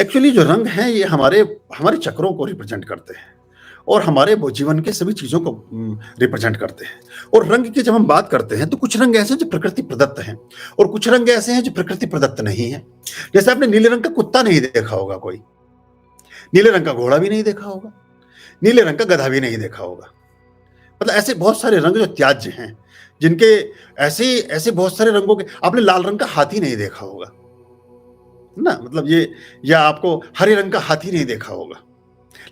Actually जो रंग हैं ये हमारे हमारे चक्रों को रिप्रेजेंट करते हैं और हमारे वो जीवन के सभी चीज़ों को रिप्रेजेंट करते हैं। और रंग की जब हम बात करते हैं तो कुछ रंग ऐसे हैं जो प्रकृति प्रदत्त हैं और कुछ रंग ऐसे हैं जो प्रकृति प्रदत्त नहीं हैं। जैसे आपने नीले रंग का कुत्ता नहीं देखा होगा कोई, नीले रंग का घोड़ा भी नहीं देखा होगा, नीले रंग का गधा भी नहीं देखा होगा। मतलब ऐसे बहुत सारे रंग जो त्याज्य हैं, जिनके ऐसे ऐसे बहुत सारे रंगों के आपने लाल रंग का हाथी नहीं देखा होगा, है ना? मतलब ये या आपको हरे रंग का हाथी नहीं देखा होगा।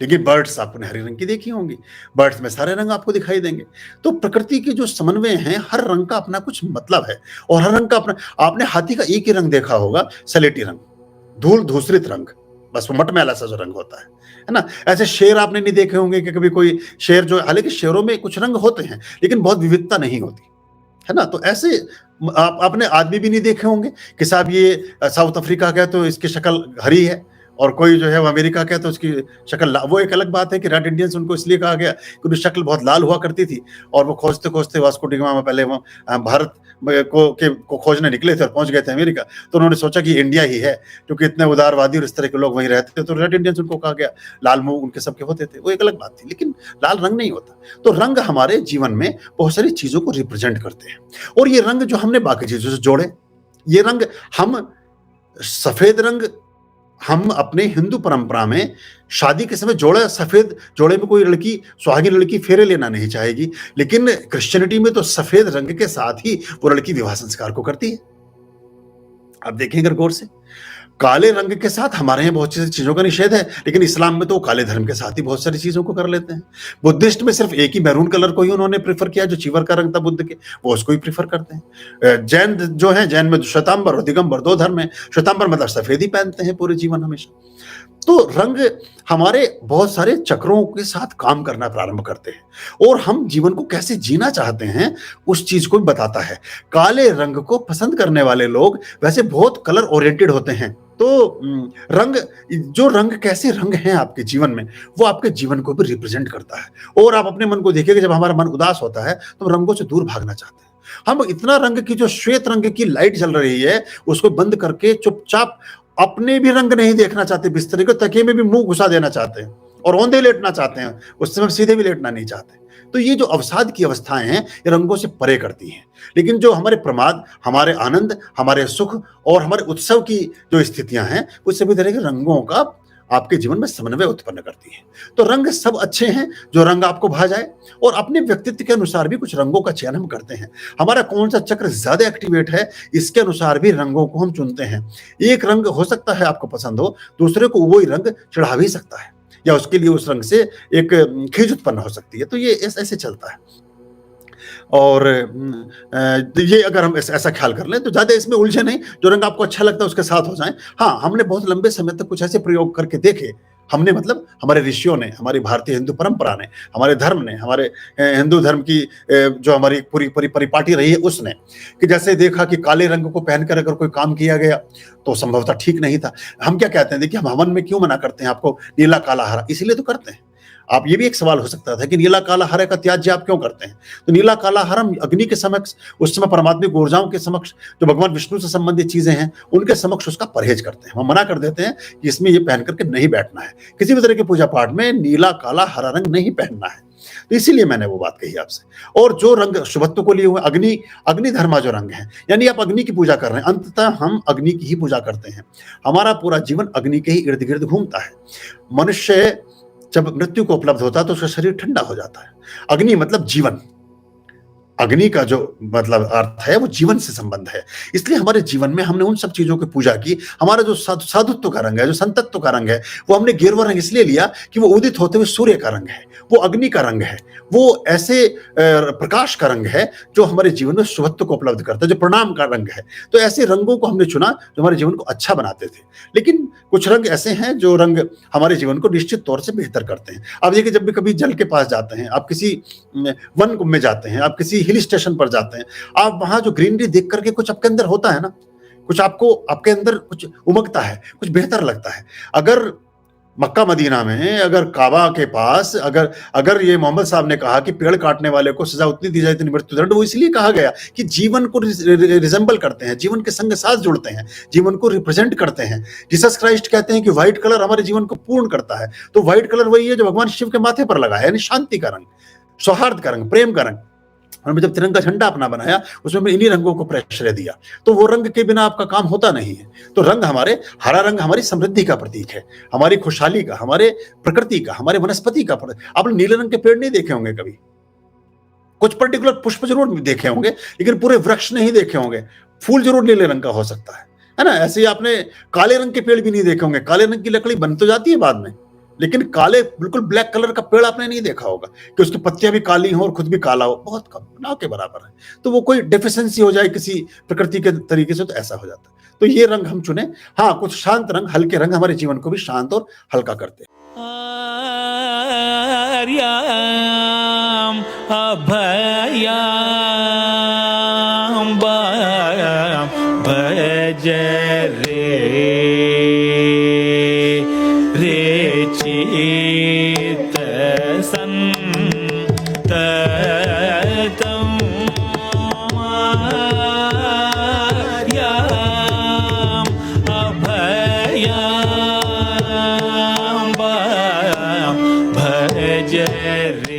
लेकिन बर्ड्स आपने हरे रंग की देखी होंगी, बर्ड्स में सारे रंग आपको दिखाई देंगे। तो प्रकृति के जो समन्वय हैं, हर रंग का अपना कुछ मतलब है और हर रंग का अपना आपने हाथी का एक ही रंग देखा होगा, सलेटी रंग, धूल-धूसरित रंग, बस वो मटमैला सा जो रंग होता है ना? ऐसे शेर आपने नहीं देखे होंगे कि कभी कोई शेर जो हालाँकि शेरों में कुछ रंग होते हैं, लेकिन बहुत विविधता नहीं होती, है ना? तो ऐसे आपने आदमी भी नहीं देखे होंगे कि साहब ये साउथ अफ्रीका का है तो इसकी शक्ल हरी है और कोई जो है वो अमेरिका का है तो उसकी शक्ल वो एक अलग बात है कि रेड इंडियंस उनको इसलिए कहा गया कि उनकी शक्ल बहुत लाल हुआ करती थी और वो खोजते-खोजते वास्को डी गामा पहले वो भारत को खोजने निकले थे और पहुंच गए थे अमेरिका। तो उन्होंने सोचा कि इंडिया ही है क्योंकि इतने उदारवादी और इस तरह के लोग वहीं रहते थे, तो रेड इंडियंस उनको कहा गया। लाल मुंह उनके सबके होते थे, वो एक अलग बात थी, लेकिन लाल रंग नहीं होता। तो रंग हमारे जीवन में बहुत सारी चीजों को रिप्रेजेंट करते हैं और ये रंग जो हमने बाकी चीजों से जोड़े, ये रंग हम सफेद रंग हम अपने हिंदू परंपरा में शादी के समय जोड़ा सफेद जोड़े में कोई लड़की सुहागिन लड़की फेरे लेना नहीं चाहेगी, लेकिन क्रिश्चियनिटी में तो सफेद रंग के साथ ही वो लड़की विवाह संस्कार को करती है। आप देखें अगर गौर से, काले रंग के साथ हमारे यहाँ बहुत सी चीजों का निषेध है, लेकिन इस्लाम में तो वो काले धर्म के साथ ही बहुत सारी चीजों को कर लेते हैं। बुद्धिस्ट में सिर्फ एक ही मैरून कलर को ही उन्होंने प्रेफर किया, जो चीवर का रंग था बुद्ध के, वो उसको ही प्रेफर करते हैं। जैन जो है, जैन में श्वेतांबर और दिगंबर दो धर्म है। श्वेतांबर मतलब सफेद ही पहनते हैं पूरे जीवन हमेशा। तो रंग हमारे बहुत सारे चक्रों के साथ काम करना प्रारंभ करते हैं और हम जीवन को कैसे जीना चाहते हैं उस चीज को बताता है। काले रंग को पसंद करने वाले लोग वैसे बहुत कलर ओरिएंटेड होते हैं। तो रंग जो रंग कैसे रंग हैं आपके जीवन में, वो आपके जीवन को भी रिप्रेजेंट करता है। और आप अपने मन को देखिए कि जब हमारा मन उदास होता है तो हम रंगों से दूर भागना चाहते हैं। हम इतना रंग की जो श्वेत रंग की लाइट जल रही है उसको बंद करके चुपचाप अपने भी रंग नहीं देखना चाहते, बिस्तर को तकिए में भी मुंह घुसा देना चाहते हैं और औंधे लेटना चाहते हैं, उस समय सीधे भी लेटना नहीं चाहते। तो ये जो अवसाद की अवस्थाएं हैं ये रंगों से परे करती हैं। लेकिन जो हमारे प्रमाद, हमारे आनंद, हमारे सुख और हमारे उत्सव की जो स्थितियां हैं वो सभी तरह के रंगों का आपके जीवन में समन्वय उत्पन्न करती है। तो रंग सब अच्छे हैं, जो रंग आपको भा जाए, और अपने व्यक्तित्व के अनुसार भी कुछ रंगों का चयन हम करते हैं। हमारा कौन सा चक्र ज्यादा एक्टिवेट है इसके अनुसार भी रंगों को हम चुनते हैं। एक रंग हो सकता है आपको पसंद हो, दूसरे को वही रंग चढ़ा भी सकता है या उसके लिए उस रंग से एक खींच उत्पन्न हो सकती है। तो ये ऐसे चलता है। और ये अगर हम ऐसा ख्याल कर लें तो ज्यादा इसमें उलझे नहीं, जो रंग आपको अच्छा लगता है उसके साथ हो जाएं। हाँ, हमने बहुत लंबे समय तक कुछ ऐसे प्रयोग करके देखे, हमने मतलब हमारे ऋषियों ने, हमारी भारतीय हिंदू परंपरा ने, हमारे धर्म ने, हमारे हिंदू धर्म की जो हमारी पूरी पूरी परिपाटी रही है उसने, कि जैसे देखा कि काले रंग को पहनकर अगर कोई काम किया गया तो संभवतः ठीक नहीं था। हम क्या कहते हैं, देखिए हम हवन में क्यों मना करते हैं आपको नीला काला हरा, इसीलिए तो करते हैं। आप ये भी एक सवाल हो सकता था कि नीला काला हरे का त्याज्य आप क्यों करते हैं? तो नीला काला हरा अग्नि के समक्ष, उस समय परमात्मिक ऊर्जाओं के समक्ष, जो भगवान विष्णु से संबंधित चीजें हैं उनके समक्ष उसका परहेज करते हैं। हम मना कर देते हैं कि इसमें ये पहन करके नहीं बैठना है, किसी भी तरह के पूजा पाठ में नीला काला हरा रंग नहीं पहनना है। तो इसीलिए मैंने वो बात कही आपसे। और जो रंग शुभत्व को लिए हुए अग्नि धर्मा जो रंग है, यानी आप अग्नि की पूजा कर रहे हैं, अंततः हम अग्नि की ही पूजा करते हैं। हमारा पूरा जीवन अग्नि के ही इर्द गिर्द घूमता है। मनुष्य जब मृत्यु को उपलब्ध होता है तो उसका शरीर ठंडा हो जाता है। अग्नि मतलब जीवन, अग्नि का जो मतलब अर्थ है वो जीवन से संबंध है। इसलिए हमारे जीवन में हमने उन सब चीजों की पूजा की। हमारा जो साधुत्व का रंग है, जो संतत्व का रंग है, वो हमने गेरुआ रंग इसलिए लिया कि वो उदित होते हुए सूर्य का रंग है, वो अग्नि का रंग है, वो ऐसे प्रकाश का रंग है जो हमारे जीवन में शुभत्व को उपलब्ध करता है, जो प्रणाम का रंग है। तो ऐसे रंगों को हमने चुना जो हमारे जीवन को अच्छा बनाते थे। लेकिन कुछ रंग ऐसे हैं जो रंग हमारे जीवन को निश्चित तौर से बेहतर करते हैं। आप देखिए, जब भी कभी जल के पास जाते हैं, आप किसी वन में जाते हैं, आप किसी हिल स्टेशन पर जाते हैं, आप वहां जो ग्रीनरी देख करके कुछ आपके अंदर होता है ना, कुछ आपको आपके अंदर कुछ उमगता है, कुछ बेहतर लगता है। अगर मक्का मदीना में अगर काबा के पास अगर अगर ये मोहम्मद साहब ने कहा कि पेड़ काटने वाले को सजा उतनी दी जाए इतनी मृत्युदंड, वो इसलिए कहा गया कि जीवन को रिजेंबल करते हैं, जीवन के संग साथ जुड़ते हैं, जीवन को रिप्रेजेंट करते हैं। जीसस क्राइस्ट कहते हैं कि व्हाइट कलर हमारे जीवन को पूर्ण करता है, तो व्हाइट कलर वही है जो भगवान शिव के माथे पर लगा है, यानी शांति का रंग, सौहार्द का रंग, प्रेम का रंग। और मैं जब तिरंगा झंडा अपना बनाया उसमें मैं इन्हीं रंगों को प्रश्रय दिया, तो वो रंग के बिना आपका काम होता नहीं है। तो रंग हमारे, हरा रंग हमारी समृद्धि का प्रतीक है, हमारी खुशहाली का, हमारे प्रकृति का, हमारे वनस्पति का। आपने नीले रंग के पेड़ नहीं देखे होंगे कभी, कुछ पर्टिकुलर पुष्प जरूर देखे होंगे, लेकिन पूरे वृक्ष नहीं देखे होंगे। फूल जरूर नीले रंग का हो सकता है ना। ऐसे ही आपने काले रंग के पेड़ भी नहीं देखे होंगे। काले रंग की लकड़ी बन तो जाती है बाद में, लेकिन काले बिल्कुल ब्लैक कलर का पेड़ आपने नहीं देखा होगा कि उसकी पत्तियां भी काली हो और खुद भी काला हो, बहुत कम, ना के बराबर है। तो वो कोई डेफिशिएंसी हो जाए किसी प्रकृति के तरीके से, तो ऐसा हो जाता है। तो ये रंग हम चुने। हाँ, कुछ शांत रंग, हल्के रंग हमारे जीवन को भी शांत और हल्का करते हैं। अभयाम भज रे चित संततम आर्याम अभयाम भज रे